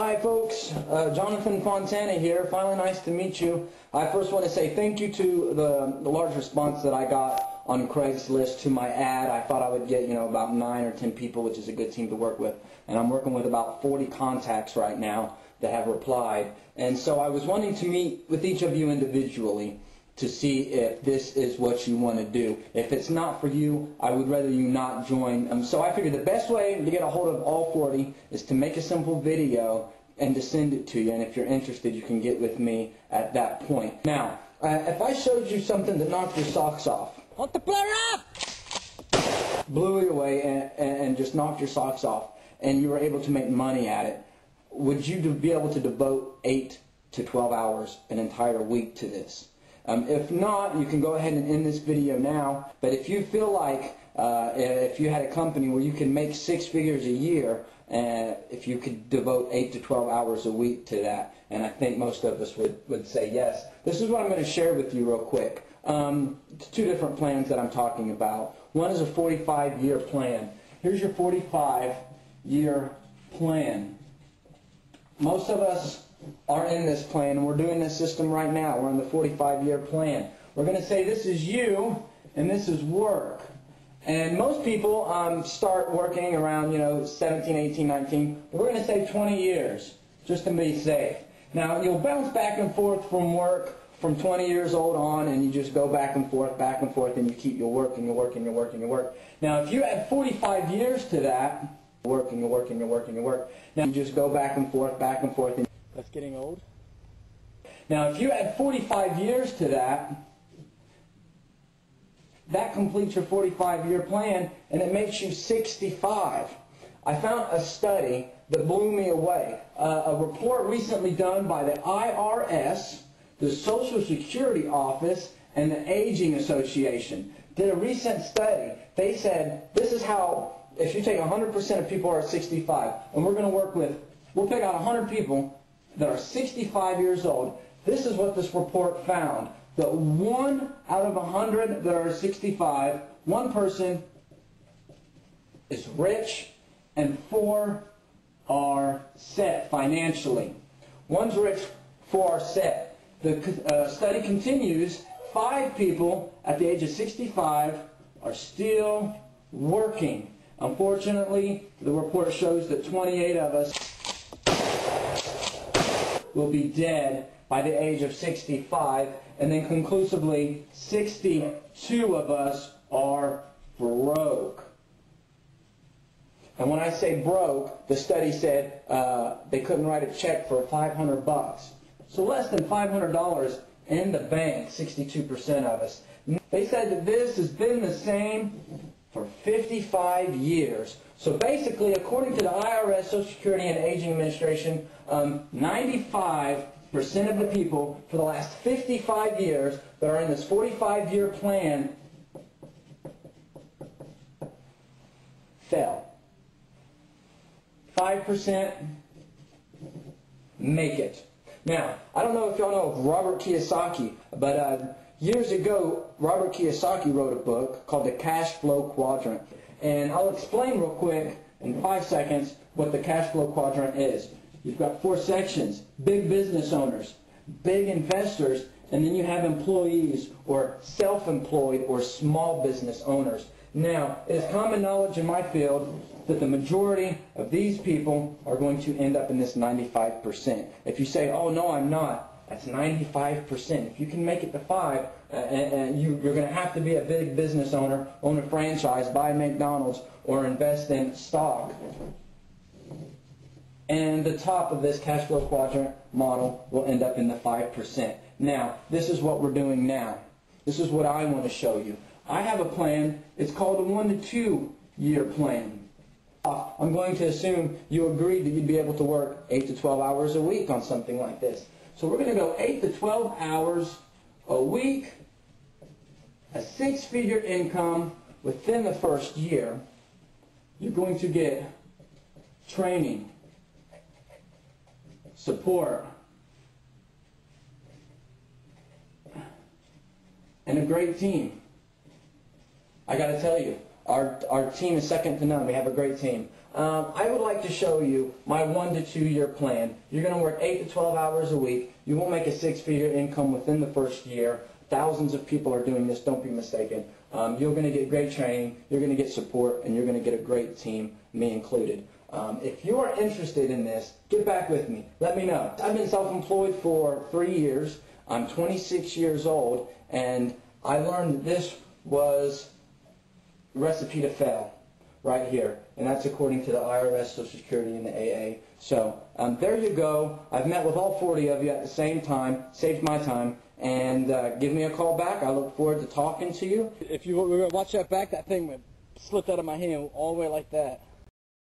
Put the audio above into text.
Hi folks, Jonathan Fontana here. Finally nice to meet you. I first want to say thank you to the large response that I got on Craigslist to my ad. I thought I would get, about 9 or 10 people, which is a good team to work with. And I'm working with about 40 contacts right now that have replied. And so I was wanting to meet with each of you individually to see if this is what you want to do. If it's not for you, I would rather you not join. So I figured the best way to get a hold of all 40 is to make a simple video and to send it to you. And if you're interested, you can get with me at that point. Now, if I showed you something that knocked your socks off, blew you away and just knocked your socks off, and you were able to make money at it, would you be able to devote 8 to 12 hours an entire week to this? If not, you can go ahead and end this video now. But if you feel like if you had a company where you can make 6 figures a year, if you could devote 8 to 12 hours a week to that, and I think most of us would say yes. This is what I'm going to share with you real quick. 2 different plans that I'm talking about. One is a 45-year plan. Here's your 45-year plan. Most of us are in this plan, and we're doing this system right now. We're in the 45-year plan. We're going to say this is you and this is work. And most people start working around 17, 18, 19. But we're going to say 20 years just to be safe. Now you'll bounce back and forth from work from 20 years old on, and you just go back and forth, and you keep your work and your work and your work and your work. Now if you add 45 years to that, work and your work and your work and your work. Now you just go back and forth, and that's getting old. Now, if you add 45 years to that, that completes your 45-year plan, and it makes you 65. I found a study that blew me away. A report recently done by the IRS, the Social Security Office, and the Aging Association did a recent study. They said this is how, if you take 100% of people who are 65, and we'll pick out 100 people that are 65 years old. This is what this report found. That 1 out of 100 that are 65, one person is rich and 4 are set financially. One's rich, 4 are set. The study continues. 5 people at the age of 65 are still working. Unfortunately, the report shows that 28 of us will be dead by the age of 65, and then conclusively 62 of us are broke. And when I say broke, the study said they couldn't write a check for $500. So less than $500 in the bank, 62% of us. They said that this has been the same for 55 years. So basically, according to the IRS, Social Security and Aging Administration, 95% of the people for the last 55 years that are in this 45-year plan fell. 5% make it. Now, I don't know if y'all know of Robert Kiyosaki, but years ago, Robert Kiyosaki wrote a book called The Cash Flow Quadrant. And I'll explain real quick in 5 seconds what the cash flow quadrant is. You've got 4 sections: big business owners, big investors, and then you have employees or self-employed or small business owners. Now, it is common knowledge in my field that the majority of these people are going to end up in this 95%. If you say, oh no, I'm not, that's 95%. If you can make it to 5, and you're going to have to be a big business owner, own a franchise, buy McDonald's, or invest in stock. And the top of this cash flow quadrant model will end up in the 5%. Now, this is what we're doing now. This is what I want to show you. I have a plan. It's called a 1 to 2 year plan. I'm going to assume you agreed that you'd be able to work 8 to 12 hours a week on something like this. So we're going to go 8 to 12 hours a week, a 6-figure income within the first year. You're going to get training, support, and a great team. I got to tell you, Our team is second to none. We have a great team. I would like to show you my 1 to 2 year plan. You're going to work 8 to 12 hours a week. You won't make a 6-figure income within the first year. Thousands of people are doing this, don't be mistaken. You're going to get great training, you're going to get support, and you're going to get a great team, me included. If you are interested in this, get back with me. Let me know. I've been self-employed for 3 years. I'm 26 years old, and I learned that this was a recipe to fail right here, and that's according to the IRS, Social Security, and the AA. So there you go. I've met with all 40 of you at the same time, saved my time, and give me a call back. I look forward to talking to you. If you watch that back, that thing slipped out of my hand all the way like that.